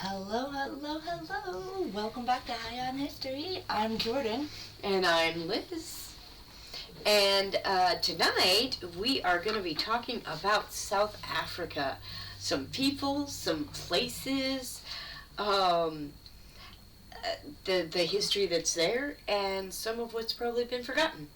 Hello, hello, hello. Welcome back to High on History. I'm Jordan. And I'm Liz. And tonight we are going to be talking about South Africa. Some people, some places, the history that's there, and some of what's probably been forgotten.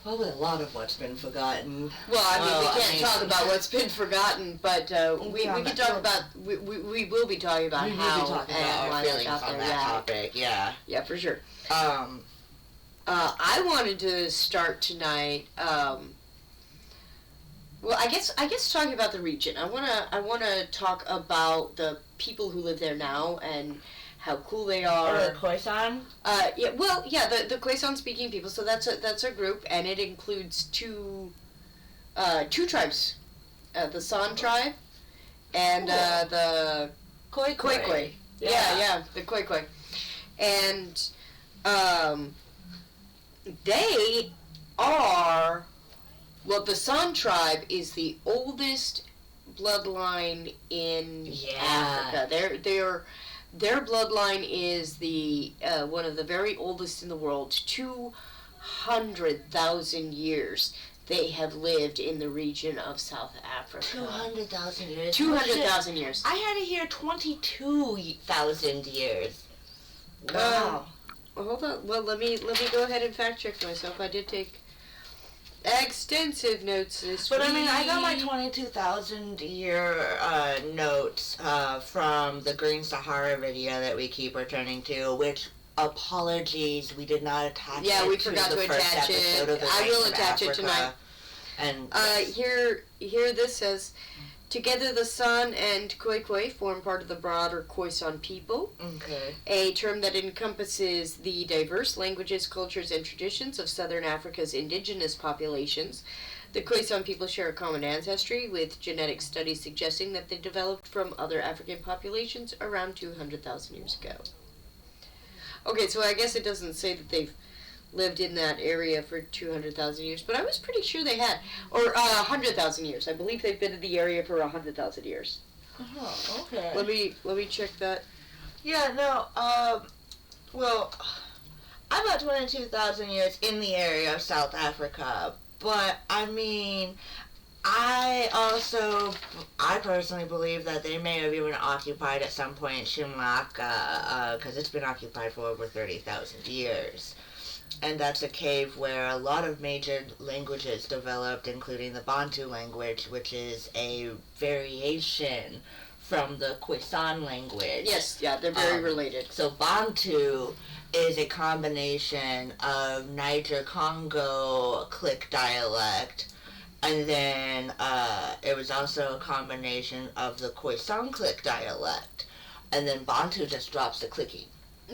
Probably a lot of what's been forgotten. Well, we can't talk about what's been forgotten, but we can talk about, we will be talking about how and why feelings out on there. that topic, yeah. Yeah, for sure. I wanted to start tonight, well, I guess talking about the region. I wanna talk about the people who live there now and how cool they are. Or the Khoisan? The Khoisan speaking people. So that's a group, and it includes two tribes, the San tribe and the Khoikhoi. Yeah, the Khoikhoi, and they are, the San tribe is the oldest bloodline in Africa. Their bloodline is the one of the very oldest in the world. 200,000 years they have lived in the region of South Africa. 200,000 years? 200,000 years. I had it here 22,000 years. Wow. Hold on. Well, let me go ahead and fact check myself. I did take extensive notes this week. But I got my 22,000 year notes from the Green Sahara video that we keep returning to, which, apologies, we did not attach it. Yeah, we forgot to attach it. I will attach it tonight. And here this says, together the San and Khoikhoi form part of the broader Khoisan people. Okay. A term that encompasses the diverse languages, cultures, and traditions of southern Africa's indigenous populations. The Khoisan people share a common ancestry, with genetic studies suggesting that they developed from other African populations around 200,000 years ago. Okay, so I guess it doesn't say that they've lived in that area for 200,000 years, but I was pretty sure they had, or 100,000 years. I believe they've been in the area for 100,000 years. Oh, okay. Let me check that. Yeah, no, well, I'm about 22,000 years in the area of South Africa, but I personally believe that they may have even occupied at some point Shimlaka, because it's been occupied for over 30,000 years. And that's a cave where a lot of major languages developed, including the Bantu language, which is a variation from the Khoisan language. Yes, yeah, they're very related. So Bantu is a combination of Niger-Congo click dialect, and then it was also a combination of the Khoisan click dialect, and then Bantu just drops the clicking.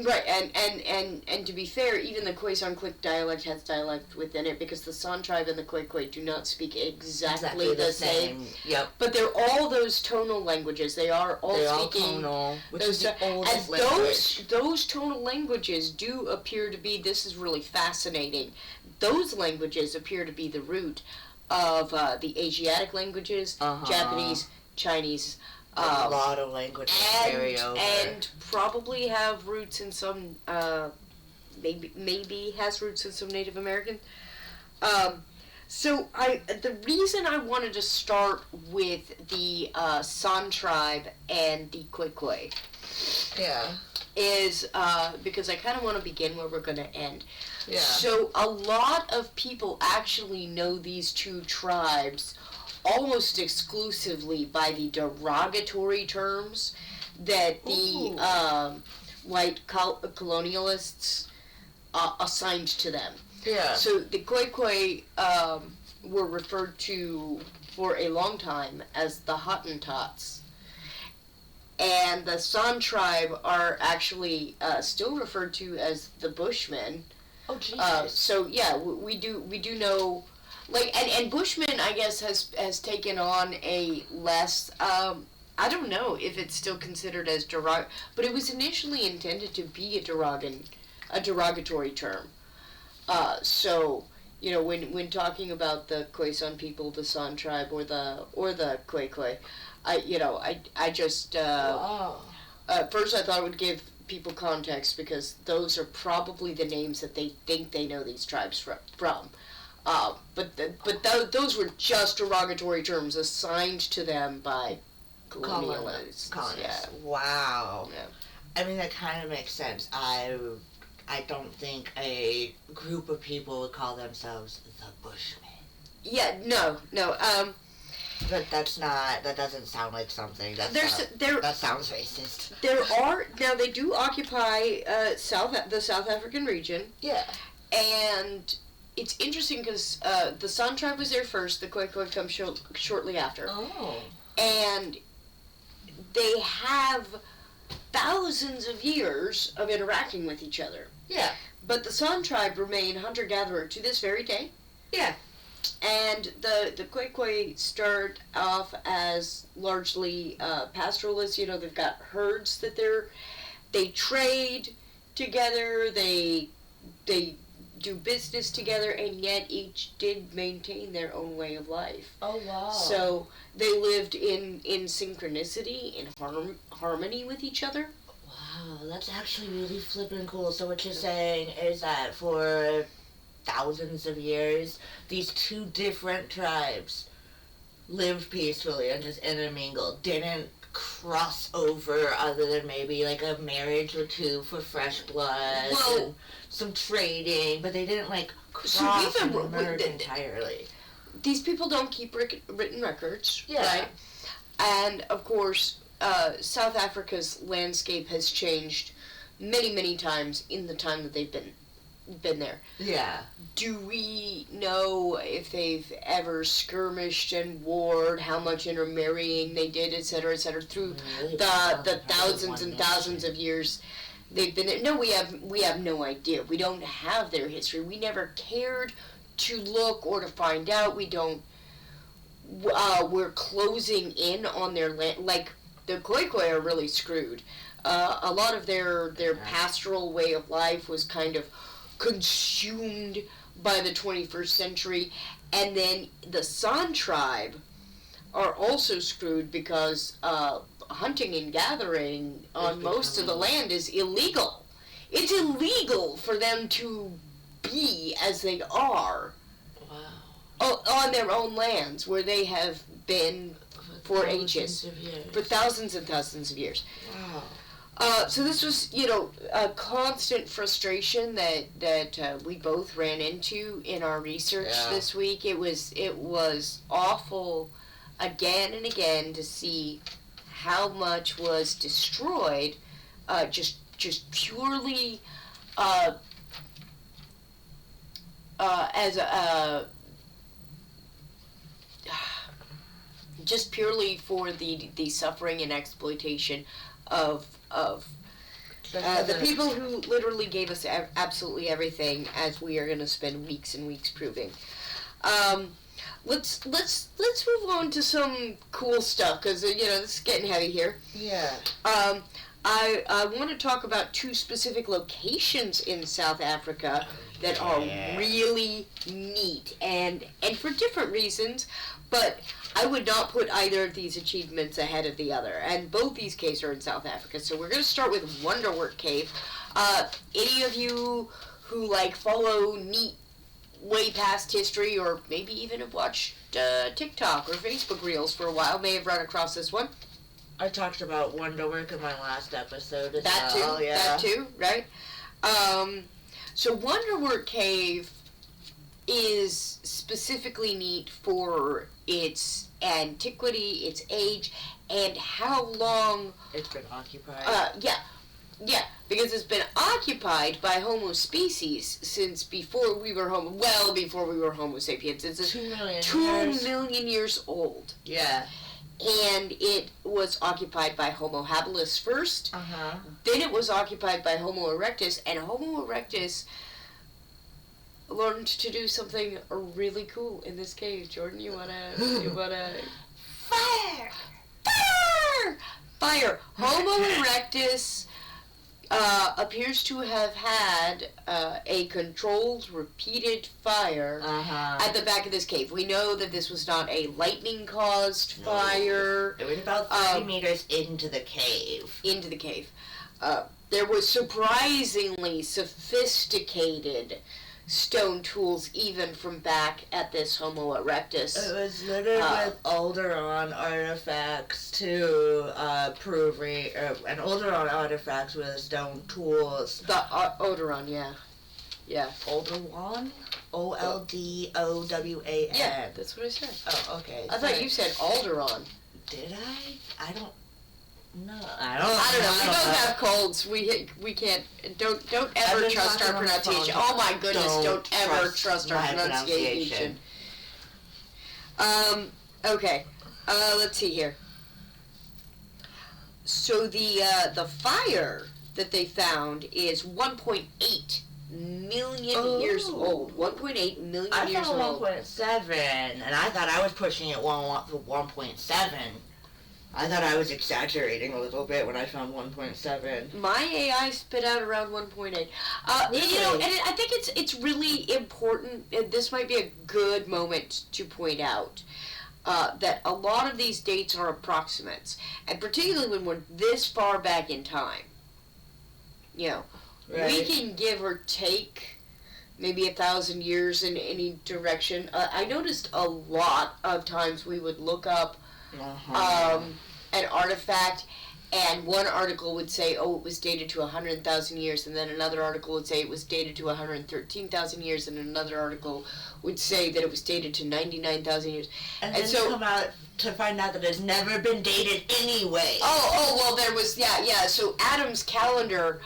Right, and to be fair, even the Khoisan click dialect has dialect within it, because the San tribe and the Khoikhoi do not speak exactly the same. Yep. But they're all those tonal languages. They are all speaking tonal, which is the oldest and language. Those tonal languages do appear to be, this is really fascinating, those languages appear to be the root of the Asiatic languaes, Japanese, Chinese, a lot of languages carry over. And probably have roots in some, maybe has roots in some Native American. So the reason I wanted to start with the San tribe and the Khoikhoi, is because I kind of want to begin where we're going to end. Yeah. So a lot of people actually know these two tribes almost exclusively by the derogatory terms that the white colonialists assigned to them. Yeah. So the Khoikhoi were referred to for a long time as the Hottentots. And the San tribe are actually still referred to as the Bushmen. Oh, Jesus. So yeah, we do know. Like, and Bushman, I guess, has taken on a less, I don't know if it's still considered as but it was initially intended to be a derogatory term. So, you know, when talking about the Khoisan people, the San tribe, or the Khoikhoi, I just, at first I thought it would give people context because those are probably the names that they think they know these tribes from. But those were just derogatory terms assigned to them by colonialists. Yeah. Wow. Yeah. I mean, that kind of makes sense. I don't think a group of people would call themselves the Bushmen. Yeah, no. But that doesn't sound like something that sounds racist. Now they do occupy the South African region. Yeah. And it's interesting because the San tribe was there first, the Khoikhoi comes shortly after. Oh. And they have thousands of years of interacting with each other. Yeah. But the San tribe remain hunter-gatherer to this very day. Yeah. And the Khoikhoi start off as largely pastoralists. You know, they've got herds that they trade together, they do business together, and yet each did maintain their own way of life. Oh, wow. So they lived in synchronicity, in harmony with each other. Wow, that's actually really flippin' cool. So what you're saying is that for thousands of years, these two different tribes lived peacefully and just intermingled, didn't cross over other than maybe like a marriage or two for fresh blood, and some trading, but they didn't like cross and merge entirely. These people don't keep written records, yeah. Right? And of course, South Africa's landscape has changed many, many times in the time that they've been there. Yeah. Do we know if they've ever skirmished and warred, how much intermarrying they did, et cetera, through the thousands and thousands of years they've been there? No, we have no idea. We don't have their history. We never cared to look or to find out. We don't. We're closing in on their land. Like, the Khoikhoi are really screwed. A lot of their pastoral way of life was kind of consumed by the 21st century, and then the San tribe are also screwed because hunting and gathering on most of the land is illegal. It's illegal for them to be as they are. Wow. On their own lands where they have been for ages, for thousands and thousands of years. Wow. So this was, a constant frustration that we both ran into in our research this week. It was awful again and again to see how much was destroyed, just purely as a just purely for the suffering and exploitation of the people who literally gave us absolutely everything, as we are going to spend weeks and weeks proving. Let's move on to some cool stuff, because this is getting heavy here. Yeah. I want to talk about two specific locations in South Africa that are really neat, and for different reasons, but I would not put either of these achievements ahead of the other, and both these caves are in South Africa. So we're going to start with Wonderwerk Cave. Any of you who follow neat way past history, or maybe even have watched TikTok or Facebook Reels for a while, may have run across this one. I talked about Wonderwerk in my last episode as that well. Too, that too, right? So Wonderwerk Cave is specifically neat for its antiquity, its age, and how long it's been occupied. Yeah, because it's been occupied by Homo species since before we were before we were Homo sapiens. It's 2 million years old. Yeah. And it was occupied by Homo habilis first. Uh-huh. Then it was occupied by Homo erectus, and Homo erectus learned to do something really cool in this cave. Jordan, you wanna Fire! Fire! Homo erectus appears to have had a controlled, repeated fire at the back of this cave. We know that this was not a lightning-caused fire. It was about 30 meters into the cave. There was surprisingly sophisticated stone tools even from back at this Homo erectus. It was littered with Alderon artifacts to prove and Alderon artifacts with stone tools. The Alderon, yeah. Alderon? Oldowan? Yeah, that's what I said. Oh, okay. I thought you said Alderon. Did I? I don't know. I don't know. We both have colds. We can't. Don't ever trust our pronunciation. Oh my goodness! Don't ever trust our pronunciation. Okay. Let's see here. So the fire that they found is 1.8 million years old. 1.8 million years old. I thought 1.7, and I thought I was pushing it 1.7. I thought I was exaggerating a little bit when I found 1.7. My AI spit out around 1.8. Really? And I think it's really important, and this might be a good moment to point out, that a lot of these dates are approximates, and particularly when we're this far back in time. We can give or take maybe 1,000 years in any direction. I noticed a lot of times we would look up an artifact, and one article would say, it was dated to 100,000 years, and then another article would say it was dated to 113,000 years, and another article would say that it was dated to 99,000 years. And then so come out to find out that it's never been dated anyway. Well, there was, so Adam's calendar.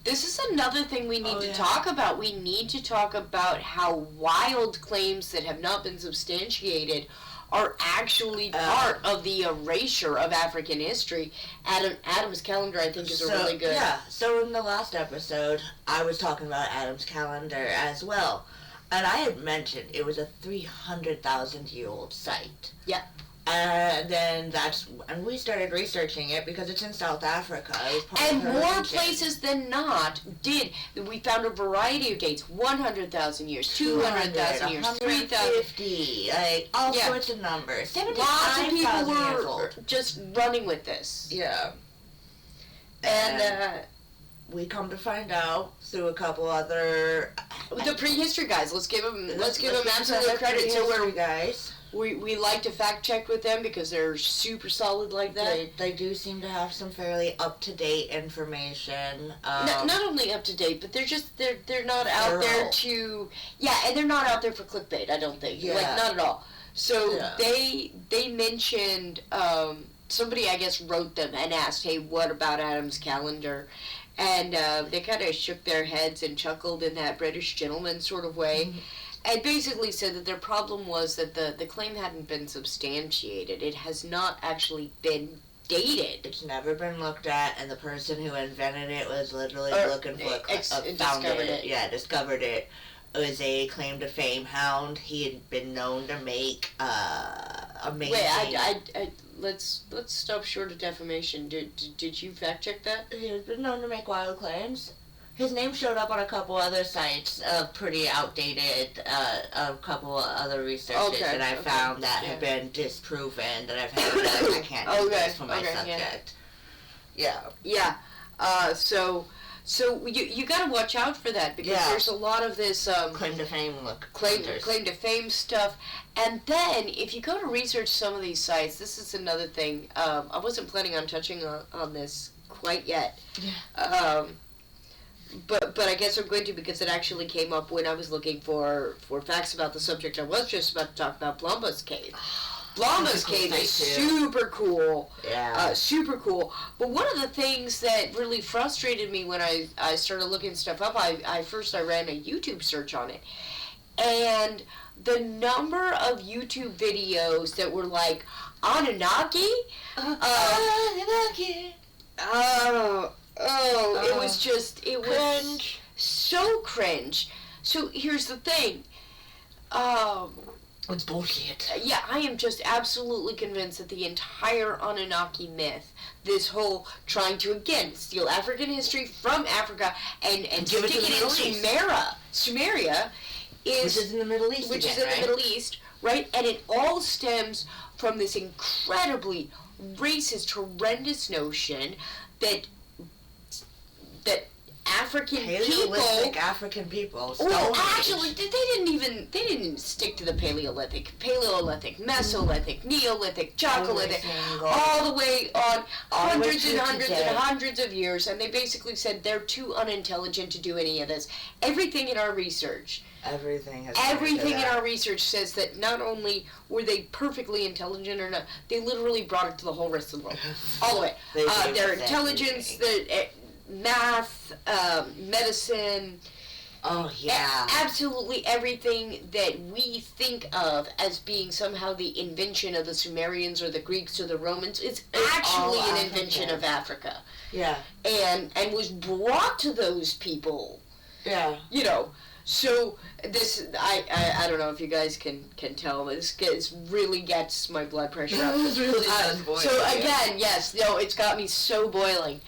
This is another thing we need to talk about. We need to talk about how wild claims that have not been substantiated are actually part of the erasure of African history. Adam's calendar, I think, is a really good... Yeah, so in the last episode, I was talking about Adam's calendar as well. And I had mentioned it was a 300,000-year-old site. Yeah. And then and we started researching it because it's in South Africa. And more places than not did. We found a variety of dates: 100,000 years, 200,000 years, 3,050, like all sorts of numbers. Lots of people were old. Just running with this. Yeah. And we come to find out through a couple other the prehistory guys. Let's give them absolute credit. So we're guys. We like to fact check with them because they're super solid like that. They do seem to have some fairly up-to-date information. Not only up-to-date, but they're not out there to... Yeah, and they're not out there for clickbait, I don't think. Yeah. Like, not at all. So they mentioned... somebody, I guess, wrote them and asked, hey, what about Adam's calendar? And they kind of shook their heads and chuckled in that British gentleman sort of way. Mm-hmm. And basically said that their problem was that the claim hadn't been substantiated. It has not actually been dated. It's never been looked at, and the person who invented it was literally looking for discovered it. Yeah, discovered it. It was a claim to fame hound. He had been known to make amazing... Wait, let's stop short of defamation. Did you fact check that? He has been known to make wild claims. His name showed up on a couple other sites, pretty outdated, a couple other researches that I found that have been disproven, that I've had I can't do this for my subject. Yeah. So you got to watch out for that because there's a lot of this claim to fame claim to fame stuff. And then if you go to research some of these sites, this is another thing. I wasn't planning on touching on this quite yet. Yeah. But I guess I'm going to because it actually came up when I was looking for facts about the subject I was just about to talk about, Blombas Cave. Blombas Cave is super cool. Yeah. Super cool. But one of the things that really frustrated me when I started looking stuff up, I ran a YouTube search on it. And the number of YouTube videos that were like, Anunnaki? Anunnaki. It was cringe. So cringe. So here's the thing. It's bullshit. Yeah, I am just absolutely convinced that the entire Anunnaki myth, this whole trying to, again, steal African history from Africa and give stick it in Sumeria, which is in the Middle East the Middle East, right? And it all stems from this incredibly racist, horrendous notion that African Paleolithic African people. Well, actually, they didn't even stick to the Paleolithic, Mesolithic, Neolithic, Chalcolithic, all the way on hundreds and hundreds of years, and they basically said they're too unintelligent to do any of this. Everything in our research says that not only were they perfectly intelligent or not, they literally brought it to the whole rest of the world, all the way. Their intelligence, math, medicine. Oh, yeah. Absolutely everything that we think of as being somehow the invention of the Sumerians or the Greeks or the Romans, it's actually an invention of Africa. Yeah. And was brought to those people. Yeah. You know. So this, I don't know if you guys can tell, this really gets my blood pressure up. This really does boil. So again, yes, no, it's got me so boiling.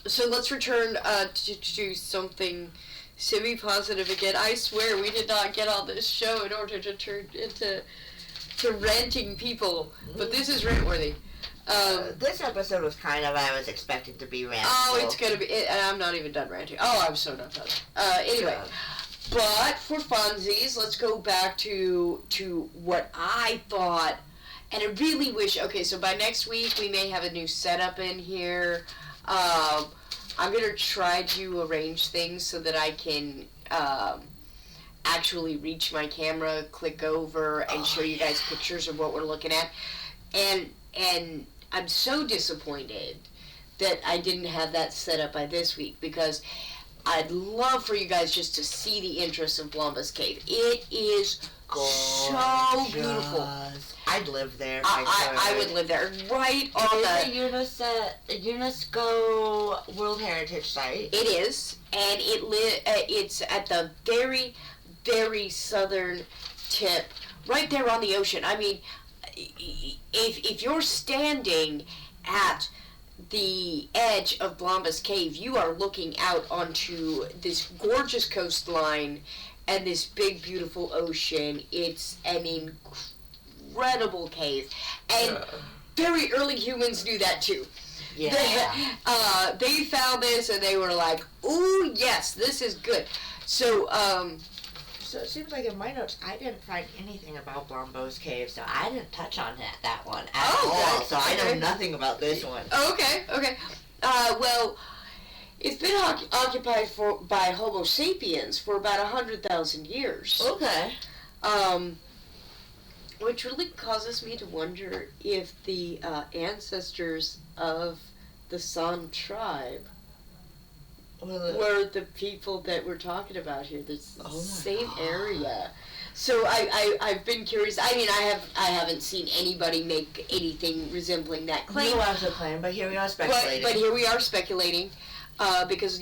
So let's return to something semi-positive again. I swear we did not get on this show in order to turn into ranting people, but this is rant-worthy. This episode was kind of, I was expecting to be ranting. Oh, it's gonna be, and I'm not even done ranting. Oh, I'm so not done. Anyway, but for funsies, let's go back to what I thought, and I really wish, okay, so by next week we may have a new setup in here. I'm going to try to arrange things so that I can actually reach my camera, click over, and show you guys pictures of what we're looking at. And I'm so disappointed that I didn't have that set up by this week, because I'd love for you guys just to see the interest of Blombas Cave. It is so beautiful. I'd live there. I would live there, right on the UNESCO World Heritage Site. It is, and it's at the very, very southern tip, right there on the ocean. I mean, if you're standing at the edge of Blombas Cave, you are looking out onto this gorgeous coastline and this big, beautiful ocean. It's an incredible cave, and very early humans knew that too. Yeah. They found this and they were like, "Ooh, yes, this is good." So, so it seems like in my notes I didn't find anything about Blombas Cave, so I didn't touch on that one at all. So I know nothing about this one. Okay. Well, it's been occupied by Homo sapiens for about 100,000 years. Okay. Which really causes me to wonder if the ancestors of the San tribe were the people that we're talking about here. The same area. So I've been curious. I mean, I haven't seen anybody make anything resembling that claim. No actual claim, but here we are speculating. But here we are speculating. Because,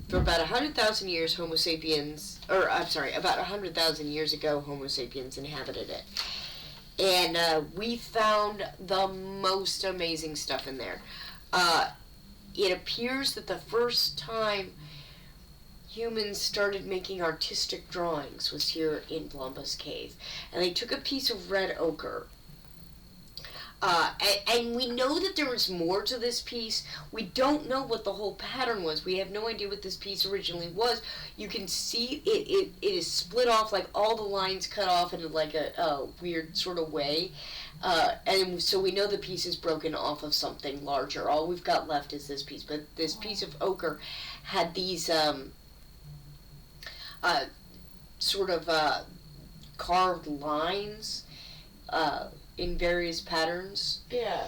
for about 100,000 years, Homo sapiens, about 100,000 years ago, Homo sapiens inhabited it. And we found the most amazing stuff in there. It appears that the first time humans started making artistic drawings was here in Blombas Cave. And they took a piece of red ochre. And we know that there was more to this piece. We don't know what the whole pattern was. We have no idea what this piece originally was. You can see it is split off, like all the lines cut off in like a weird sort of way. And so we know the piece is broken off of something larger. All we've got left is this piece. But this piece of ochre had these sort of carved lines in various patterns. Yeah.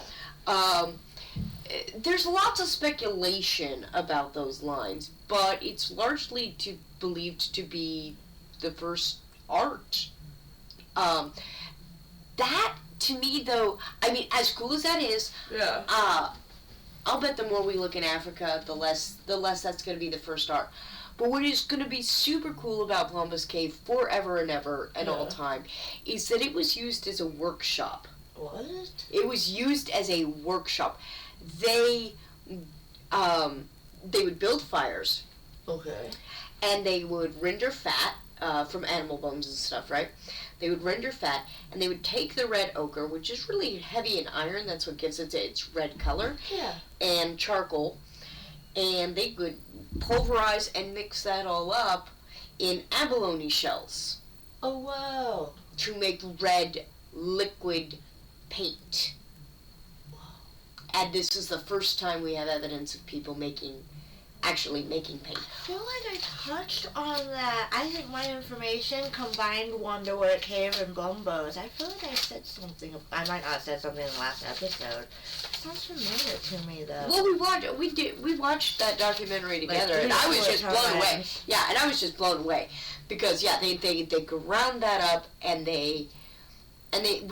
There's lots of speculation about those lines, but it's largely believed to be the first art. That, to me, though, I mean, as cool as that is, I'll bet the more we look in Africa, the less that's going to be the first art. But what is going to be super cool about Blombas Cave forever and ever and all time is that it was used as a workshop. What? It was used as a workshop. They would build fires. Okay. And they would render fat from animal bones and stuff, right? They would render fat, and they would take the red ochre, which is really heavy in iron, that's what gives it its red color, and charcoal, and they would pulverize and mix that all up in abalone shells. Oh, wow. To make red liquid paint. And this is the first time we have evidence of people actually making paint. I feel like I touched on that. I think my information combined Wonderwerk Cave and Blombas. I feel like I said something. I might not have said something in the last episode. It sounds familiar to me, though. Well, we watched that documentary together, and I was just blown away. Yeah, and I was just blown away because they ground that up, and we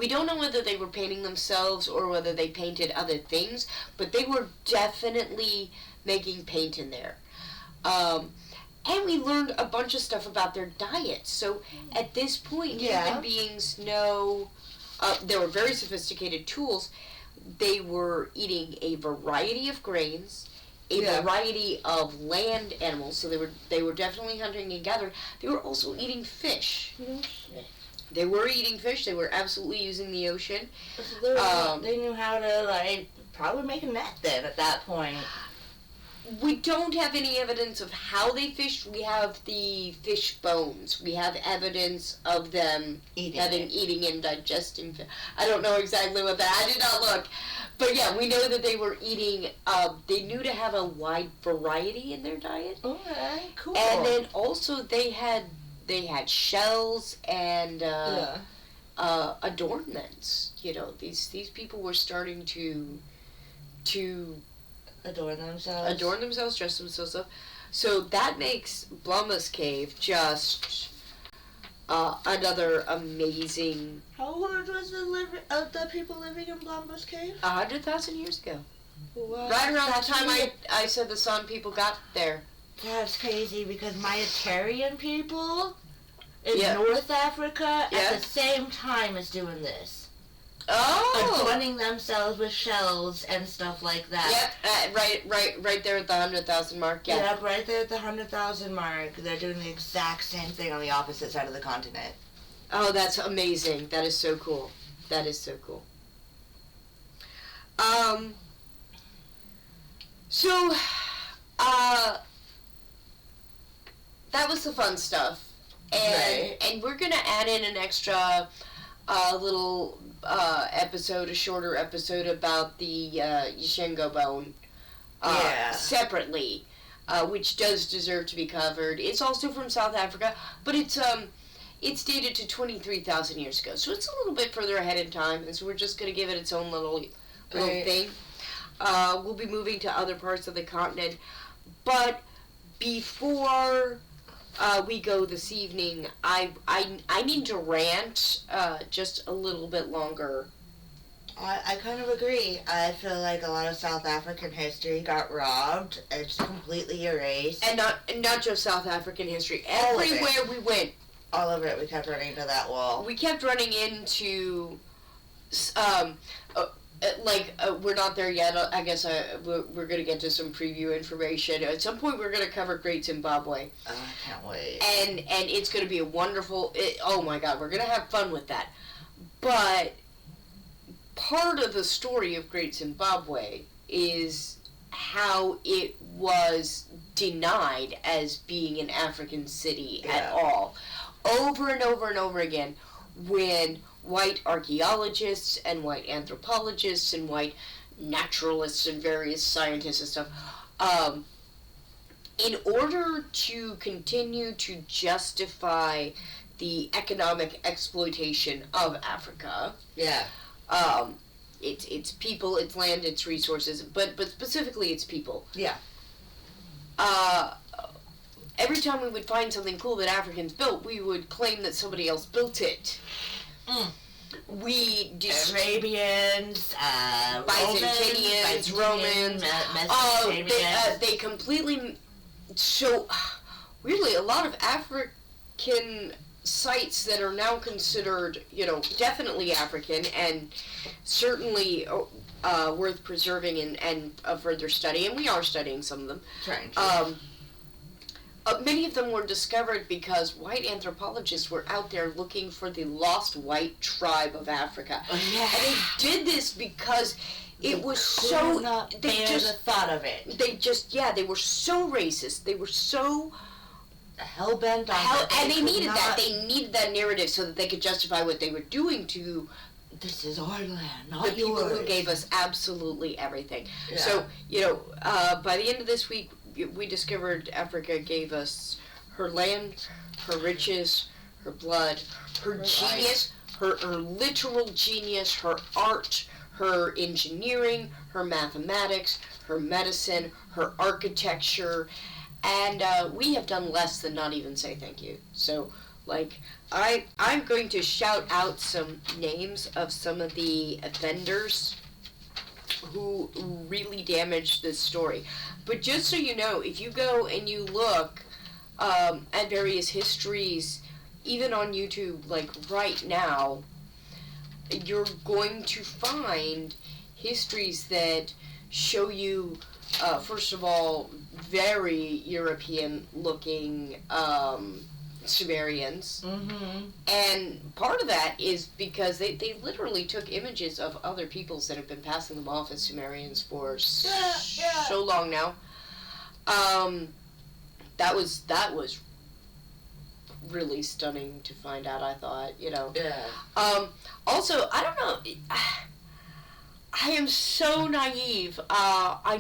don't know whether they were painting themselves or whether they painted other things, but they were definitely making paint in there. And we learned a bunch of stuff about their diet. So at this point, human beings know there were very sophisticated tools. They were eating a variety of grains, a variety of land animals. So they were definitely hunting and gathering. They were also eating fish. They were eating fish. They were absolutely using the ocean. So they knew how to, probably make a net then at that point. We don't have any evidence of how they fished. We have the fish bones. We have evidence of them eating and digesting. I don't know exactly what that. I did not look. But yeah, we know that they were eating. They knew to have a wide variety in their diet. Okay, cool. And then also they had shells and adornments. You know, these people were starting to adorn themselves, dress themselves up. So that makes Blombas Cave just another amazing. How old was the people living in Blombas Cave? 100,000 years ago. What? Right around the time I said the San people got there. That's crazy because Mayaterian people in North Africa at the same time as doing this. Oh! Adorning themselves with shells and stuff like that. Yep, right there at the 100,000 mark, yeah. Yep, right there at the 100,000 mark. They're doing the exact same thing on the opposite side of the continent. Oh, that's amazing. That is so cool. That is so cool. So, that was the fun stuff. And we're going to add in an extra little episode, a shorter episode about the Yishengo bone separately, which does deserve to be covered. It's also from South Africa, but it's dated to 23,000 years ago, so it's a little bit further ahead in time, and so we're just going to give it its own little thing. We'll be moving to other parts of the continent, but before we go this evening, I need to rant just a little bit longer. I kind of agree. I feel like a lot of South African history got robbed and just completely erased. And not just South African history. Everywhere we went. All of it, we kept running into that wall. We kept running into, we're not there yet. I guess we're going to get to some preview information. At some point, we're going to cover Great Zimbabwe. I can't wait. And it's going to be a wonderful, oh my God, we're going to have fun with that. But part of the story of Great Zimbabwe is how it was denied as being an African city at all. Over and over and over again, when white archaeologists and white anthropologists and white naturalists and various scientists and stuff, in order to continue to justify the economic exploitation of Africa, it's people, it's land, it's resources, but specifically it's people. Yeah. Every time we would find something cool that Africans built, we would claim that somebody else built it. We Arabians, Byzantinians, Romans, Mesopotamians. they completely. So, really a lot of African sites that are now considered, definitely African and certainly worth preserving and further study, and we are studying some of them. Trying. Many of them were discovered because white anthropologists were out there looking for the lost white tribe of Africa. Yeah. And they did this because it was they just the thought of it. They were so racist. They were so hell-bent on it. And they needed that. They needed that narrative so that they could justify what they were doing to this is our land, not the people yours. who gave us absolutely everything. Yeah. So, by the end of this week, we discovered Africa gave us her land, her riches, her blood, her genius, her literal genius, her art, her engineering, her mathematics, her medicine, her architecture, and we have done less than not even say thank you. So, I'm going to shout out some names of some of the vendors who really damaged this story. But just so you know, if you go and you look at various histories, even on YouTube, right now, you're going to find histories that show you, first of all, very European-looking Sumerians. Mm-hmm. And part of that is because they literally took images of other peoples that have been passing them off as Sumerians for so long now. That was really stunning to find out, I thought, Yeah. Also, I don't know, I am so naive. I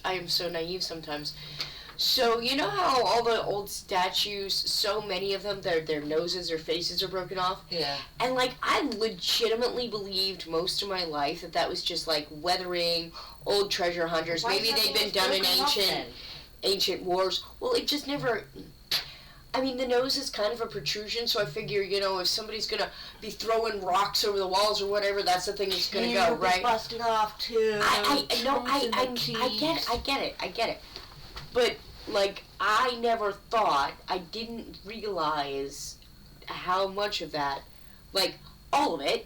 am so naive sometimes. So, you know how all the old statues, so many of them, their noses or faces are broken off? Yeah. And, I legitimately believed most of my life that was just, weathering, old treasure hunters. Why Maybe they'd been done in ancient wars. Well, it just never... I mean, the nose is kind of a protrusion, so I figure, if somebody's going to be throwing rocks over the walls or whatever, that's the thing that's going to go, right? Busted off, too. I get it. But, I never thought, I didn't realize how much of that, all of it,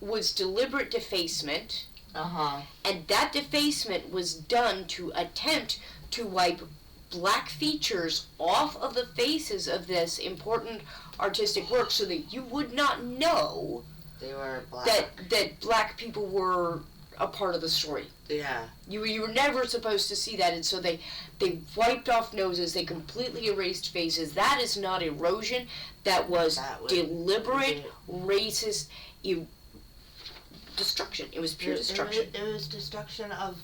was deliberate defacement. Uh-huh. And that defacement was done to attempt to wipe black features off of the faces of this important artistic work so that you would not know they were black. That black people were a part of the story. Yeah. You were never supposed to see that, and so they wiped off noses, they completely erased faces. That is not erosion. That was deliberate, racist destruction. It was pure destruction. It was destruction of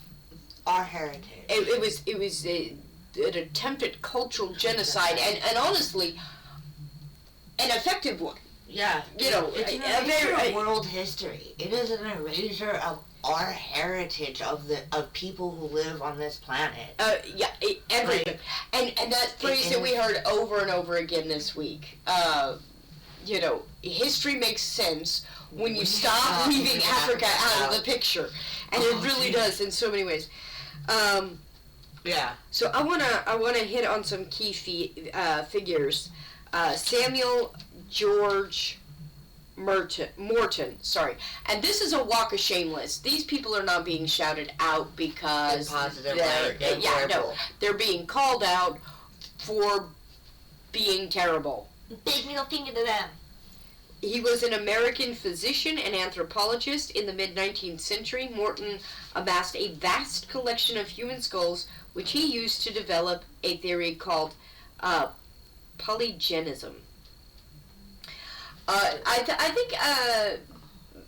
our heritage. It was an attempted cultural genocide, and honestly, an effective one. Yeah. It's an erasure of world history. It is an erasure of our heritage of people who live on this planet. Everything. And that phrase that we heard over and over again this week. History makes sense when you stop leaving Africa out of the picture, and it really does in so many ways. Yeah. So I wanna hit on some key figures. Samuel George Morton, sorry. And this is a walk of shame list. These people are not being shouted out because they're being called out for being terrible. Big middle finger to them. He was an American physician and anthropologist in the mid-19th century. Morton amassed a vast collection of human skulls, which he used to develop a theory called polygenism. I think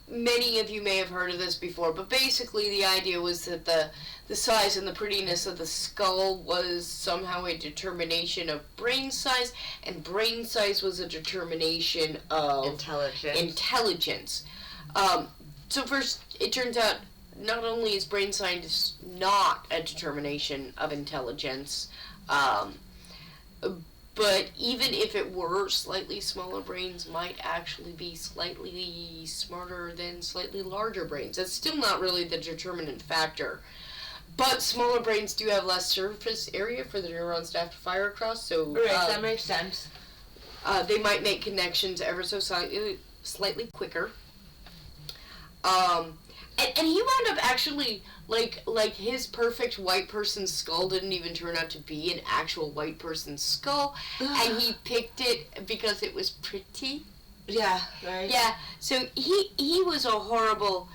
many of you may have heard of this before, but basically the idea was that the size and the prettiness of the skull was somehow a determination of brain size, and brain size was a determination of intelligence. So first, it turns out not only is brain size not a determination of intelligence, but even if it were, slightly smaller brains might actually be slightly smarter than slightly larger brains. That's still not really the determinant factor. But smaller brains do have less surface area for the neurons to have to fire across, so Right, that makes sense. They might make connections ever so slightly quicker. And he wound up actually, like his perfect white person's skull didn't even turn out to be an actual white person's skull, and he picked it because it was pretty. Yeah, right. Yeah, so he was a horrible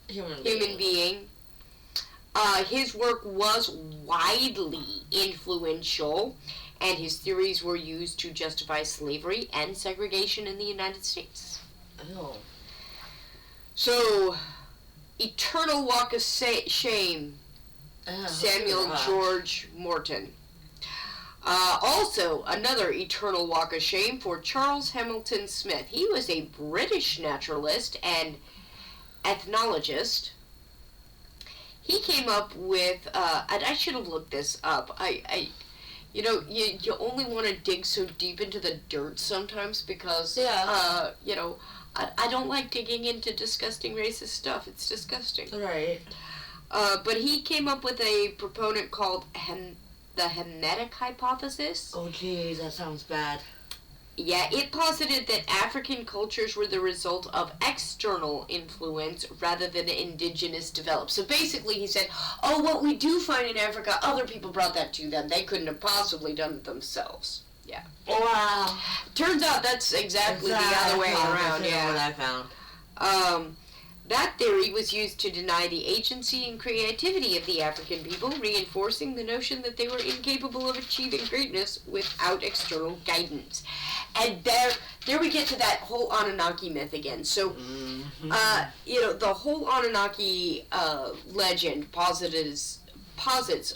human being. His work was widely influential, and his theories were used to justify slavery and segregation in the United States. Oh. So, Eternal Walk of Shame, Samuel George Morton. Also, another Eternal Walk of Shame for Charles Hamilton Smith. He was a British naturalist and ethnologist. He came up with, and I should have looked this up. You only want to dig so deep into the dirt sometimes because, I don't like digging into disgusting racist stuff. It's disgusting. Right. But he came up with a proponent called the Hermetic hypothesis. Oh, geez, that sounds bad. Yeah, it posited that African cultures were the result of external influence rather than indigenous developed. So basically he said, what we do find in Africa, other people brought that to them. They couldn't have possibly done it themselves. Yeah. Wow. Turns out that's exactly the other way around. Yeah. What I found. That theory was used to deny the agency and creativity of the African people, reinforcing the notion that they were incapable of achieving greatness without external guidance. And there we get to that whole Anunnaki myth again. So, the whole Anunnaki legend posits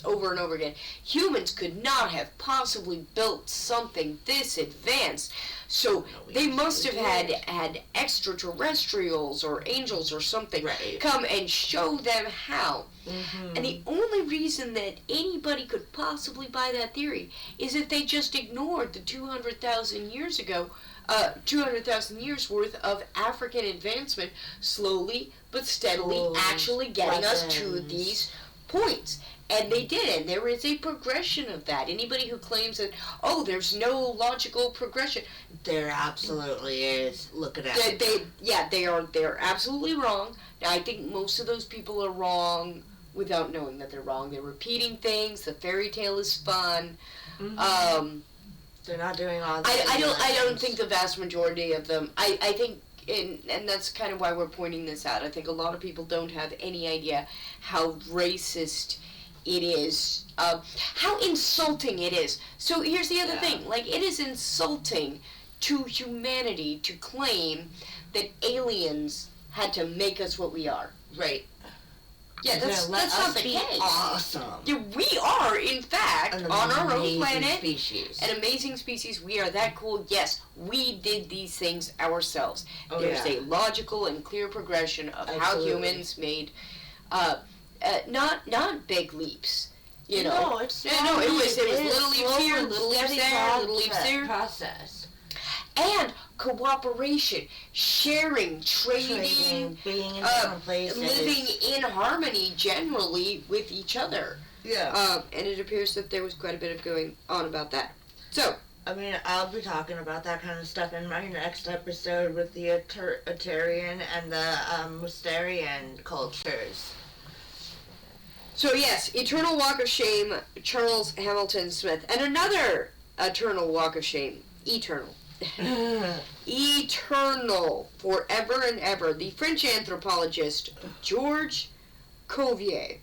over and over again, humans could not have possibly built something this advanced. So they must have had extraterrestrials or angels or something come and show them how. Mm-hmm. And the only reason that anybody could possibly buy that theory is if they just ignored the 200,000 years ago, 200,000 years worth of African advancement, slowly but steadily actually getting us to these points. And they did, and there is a progression of that. Anybody who claims that, there's no logical progression. There absolutely is. Look at that. They're absolutely wrong. Now, I think most of those people are wrong without knowing that they're wrong. They're repeating things. The fairy tale is fun. Mm-hmm. They're not doing all the I don't think the vast majority of them, I think, and that's kind of why we're pointing this out. I think a lot of people don't have any idea how racist it is, how insulting it is. So here's the other thing, it is insulting to humanity to claim that aliens had to make us what we are. Right. Yeah, that's not the case. Awesome. Yeah, we are, in fact, on our own planet, species. An amazing species. We are that cool. Yes, we did these things ourselves. There's a logical and clear progression of how humans made not big leaps, you know. No, it's it was little leaps here, little leaps there, little leaps there. Process. And cooperation, sharing, trading, being in different places, living in harmony generally with each other. Yeah. And it appears that there was quite a bit of going on about that. So, I mean, I'll be talking about that kind of stuff in my next episode with the Atarian and the Mousterian cultures. So yes, Eternal Walk of Shame, Charles Hamilton Smith. And another Eternal Walk of Shame, eternal. Eternal, forever and ever. The French anthropologist Georges Cuvier.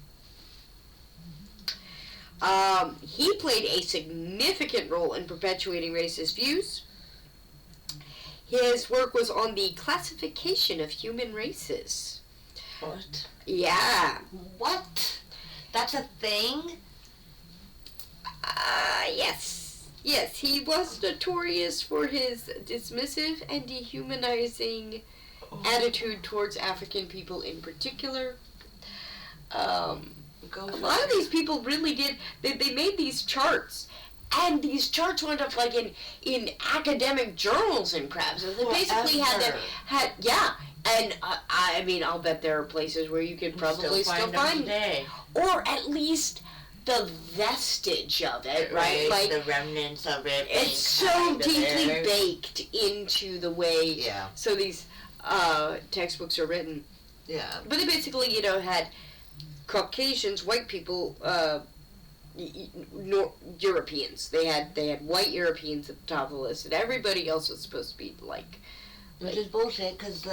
He played a significant role in perpetuating racist views. His work was on the classification of human races. What? Yeah. What? That's a thing? Yes. Yes, he was notorious for his dismissive and dehumanizing attitude towards African people in particular. A lot of these people really did, they made these charts, and these charts wound up in academic journals and crap. So they basically had And I mean, I'll bet there are places where you could probably still find today. Or at least the vestige of it, right? Like the remnants of it. It's so deeply baked into the way. So these textbooks are written. Yeah. But they basically, had Caucasians, white people, Europeans. They had white Europeans at the top of the list, and everybody else was supposed to be which is bullshit, because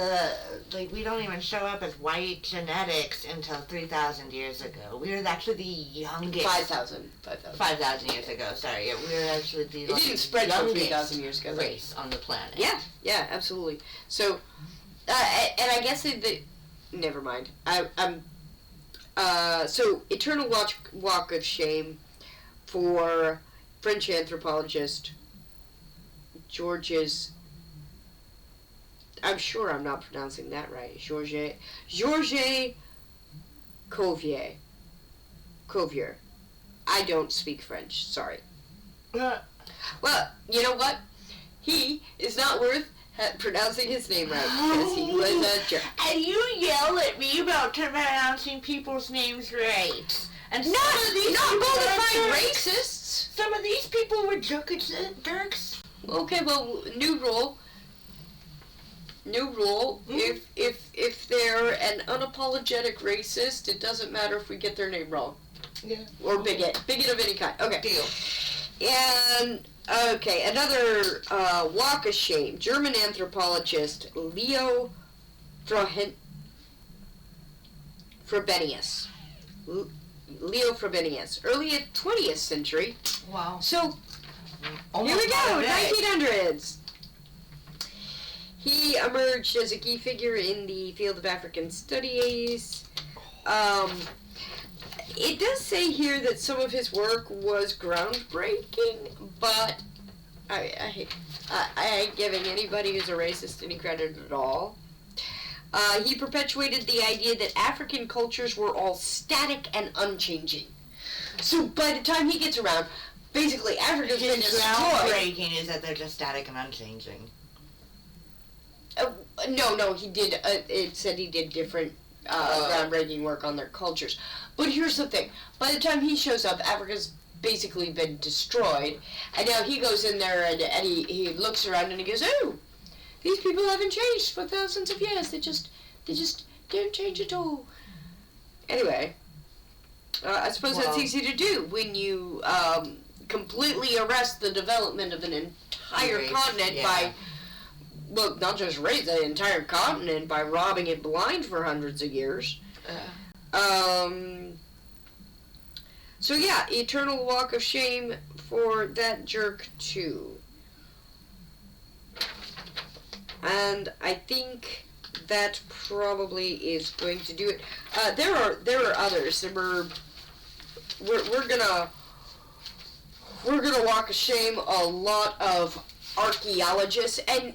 we don't even show up as white genetics until 3,000 years ago. We were actually the youngest. 5,000 years ago, sorry. Yeah, we were actually the It didn't spread for 3,000 years ago. Race on the planet. Yeah, absolutely. So, and I guess never mind. So Eternal Walk of Shame for French anthropologist Georges. I'm sure I'm not pronouncing that right. Georges Cuvier. I don't speak French. Sorry. Well, you know what? He is not worth pronouncing his name right because he was a jerk. And you yell at me about pronouncing people's names right. And not bona fide racists. Some of these people were jerks. Okay, well, new rule. If they're an unapologetic racist, it doesn't matter if we get their name wrong. Yeah. Or bigot of any kind. Okay. Deal. And okay, another walk of shame. German anthropologist Leo Frobenius. Leo Frobenius, early 20th century. Wow. So here we go, 1900s. He emerged as a key figure in the field of African studies. It does say here that some of his work was groundbreaking, but I ain't giving anybody who's a racist any credit at all. He perpetuated the idea that African cultures were all static and unchanging. So by the time he gets around, basically Africa's been destroyed. Groundbreaking is that they're just static and unchanging. No, he did. It said he did different groundbreaking work on their cultures. But here's the thing: by the time he shows up, Africa's basically been destroyed, and now he goes in there and he looks around and he goes, "Oh, these people haven't changed for thousands of years. They just didn't change at all." Anyway, I suppose that's easy to do when you completely arrest the development of an entire continent by. Well, not just raise the entire continent by robbing it blind for hundreds of years. So yeah, Eternal Walk of Shame for that jerk too. And I think that probably is going to do it. There are others. We're gonna walk of shame a lot of archaeologists, and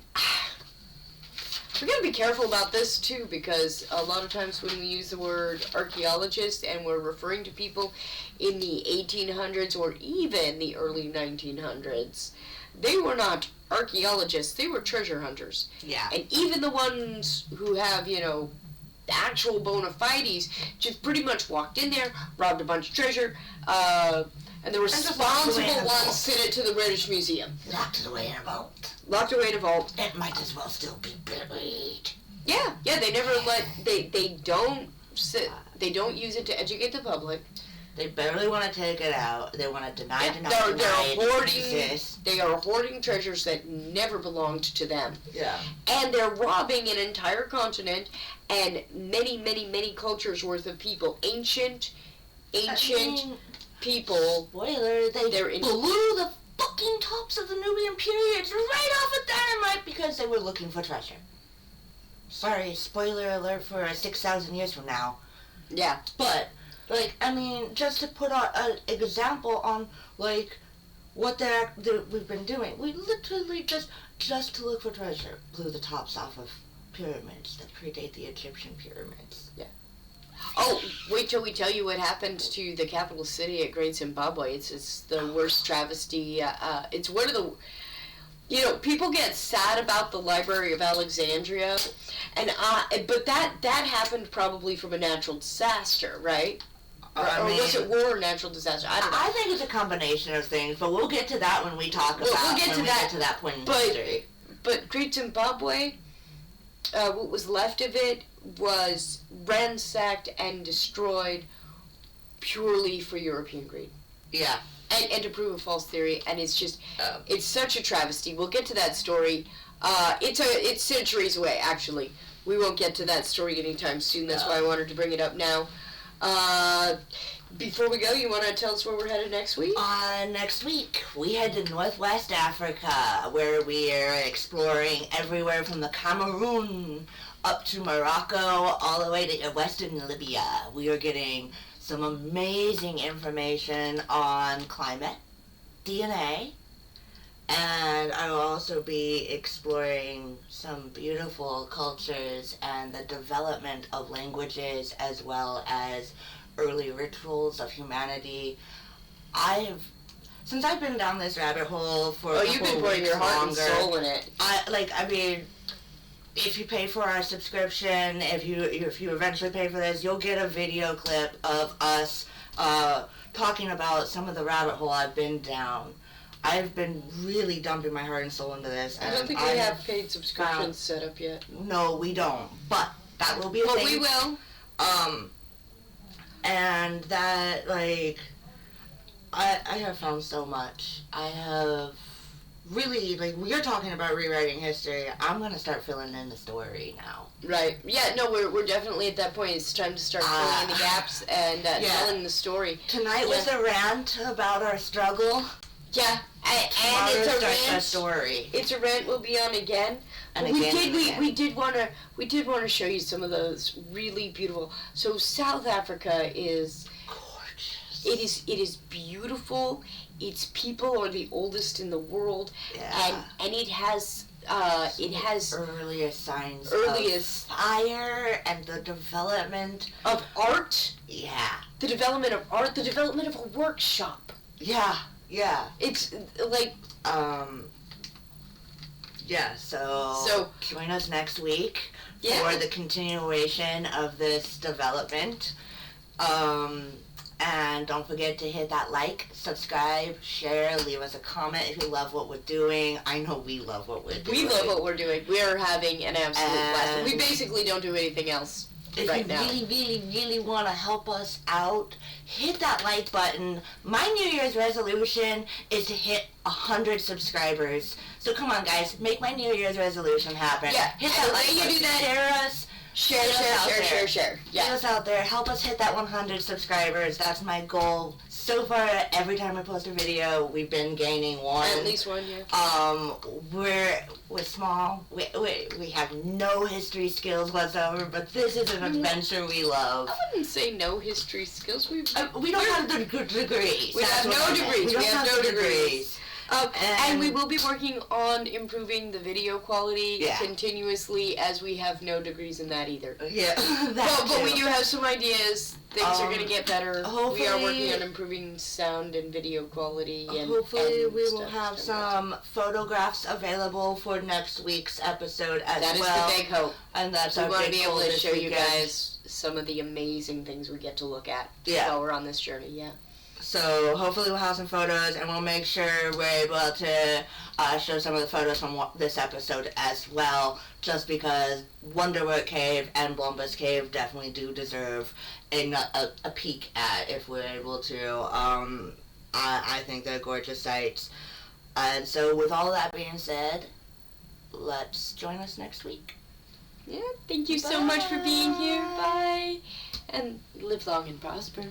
we gotta be careful about this too, because a lot of times when we use the word archaeologist and we're referring to people in the 1800s or even the early 1900s, they were not archaeologists, they were treasure hunters. Yeah. And even the ones who have, actual bona fides just pretty much walked in there, robbed a bunch of treasure, and the responsible ones sent it to the British Museum. Locked it away in a vault. Locked away in a vault. It might as well still be buried. Yeah, they never they don't use it to educate the public. They barely want to take it out. They want to deny They are hoarding treasures that never belonged to them. Yeah. And they're robbing an entire continent and many, many, many cultures worth of people. Ancient people. Spoiler, they blew the fucking tops of the Nubian pyramids right off with dynamite because they were looking for treasure. Sorry, spoiler alert for 6,000 years from now. Yeah. But, just to put an example on, what we've been doing. We literally just to look for treasure, blew the tops off of pyramids that predate the Egyptian pyramids. Yeah. Oh, wait till we tell you what happened to the capital city at Great Zimbabwe. It's the worst travesty. It's one of the you know, people get sad about the Library of Alexandria, and but that happened probably from a natural disaster, right? Or was it war or natural disaster? I don't know. I think it's a combination of things, but we'll get to that when we talk about we'll get to that point in history. But Great Zimbabwe, what was left of it was ransacked and destroyed purely for European greed. Yeah. And to prove a false theory, and it's just, it's such a travesty. We'll get to that story. It's centuries away, actually. We won't get to that story anytime soon. That's why I wanted to bring it up now. Before we go, you want to tell us where we're headed next week? Next week, we head to Northwest Africa, where we are exploring everywhere from the Cameroon up to Morocco, all the way to western Libya. We are getting some amazing information on climate, DNA, and I will also be exploring some beautiful cultures and the development of languages as well as early rituals of humanity. Since I've been down this rabbit hole for a couple you've been putting your heart and soul in it. If you pay for our subscription, if you eventually pay for this, you'll get a video clip of us talking about some of the rabbit hole I've been down. I've been really dumping my heart and soul into this. I don't think we have paid subscriptions set up yet. No, we don't. But that will be a thing. But we will. And that, like, I have found so much. I have really, like, we are talking about rewriting history. I'm going to start filling in the story now. Right. Yeah, no, we're definitely at that point. It's time to start filling in the gaps and telling the story. Tonight was a rant about our struggle. Yeah, and it's a rant. Story. It's a rant we'll be on again. And we did want to show you some of those really beautiful. So South Africa is gorgeous. It is beautiful. Its people are the oldest in the world, and it has earliest signs of fire and the development of art. Yeah, the development of art, the development of a workshop. Yeah. It's like so join us next week for the continuation of this development. And don't forget to hit that like, subscribe, share, leave us a comment if you love what we're doing. I know we love what we're doing. We love what we're doing. We're having an absolute blast. We basically don't do anything else right now. If you really want to help us out, hit that like button. My New Year's resolution is to hit 100 subscribers. So come on, guys, make my New Year's resolution happen. Yeah, hit that like button. You do that. Share us. Share. Yeah. Get us out there. Help us hit that 100 subscribers. That's my goal. So far, every time I post a video, we've been gaining one. At least one, yeah. We're small. We have no history skills whatsoever, but this is an adventure we love. I wouldn't say no history skills. We don't have the degrees. We have no degrees. We have no degrees. And we will be working on improving the video quality continuously, as we have no degrees in that either. Yeah, but we do have some ideas. Things are going to get better. Hopefully, we are working on improving sound and video quality. And hopefully we will have some photographs available for next week's episode as well. That is the big hope. And that's we our big want to be able to show you weekend. guys some of the amazing things we get to look at while we're on this journey. Yeah. So hopefully we'll have some photos, and we'll make sure we're able to show some of the photos from this episode as well, just because Wonderwerk Cave and Blombas Cave definitely do deserve a peek at if we're able to. I think they're gorgeous sites. And so with all that being said, let's join us next week. Yeah, thank you so much for being here. Bye. And live long and prosper.